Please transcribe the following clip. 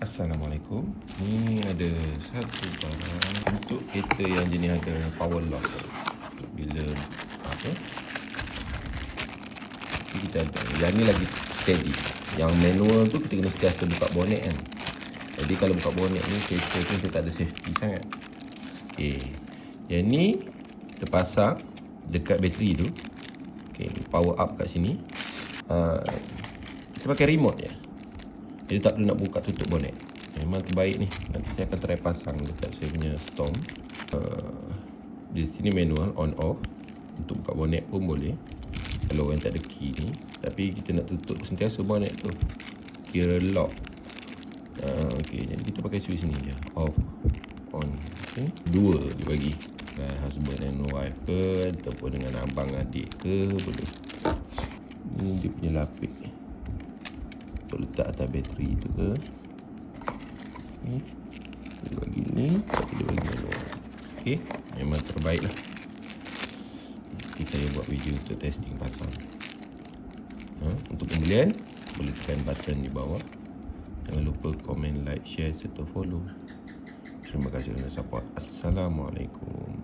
Assalamualaikum. Ni ada satu barang untuk kereta yang jenis ada power loss. Bila kita ada. Yang ni lagi steady. Yang manual tu kita kena sentiasa buka bonet kan. Jadi kalau buka bonet ni kereta tu kita tak ada safety sangat. Okey. Yang ni kita pasang dekat bateri tu. Okey, power up kat sini. Kita pakai remote je. Jadi tak perlu nak buka tutup bonet. Memang terbaik ni. Nanti saya akan try pasang dekat saya punya Storm. Di sini manual on off. Untuk buka bonet pun boleh, kalau orang tak ada key ni. Tapi kita nak tutup sentiasa bonet tu, kira lock. Okay, jadi kita pakai switch ni je. Off, on. Okay. Dua dia bagi. Husband and wife ke, ataupun dengan abang adik ke, boleh. Ni dia punya lapik letak atas bateri tu ke. Okay. Dia bagi ni, tapi dia bagi manual. Okay, memang terbaik lah. Kita yang buat video untuk testing pasang. Untuk pembelian, boleh tekan button di bawah. Jangan lupa komen, like, share serta follow. Terima kasih kerana support. Assalamualaikum.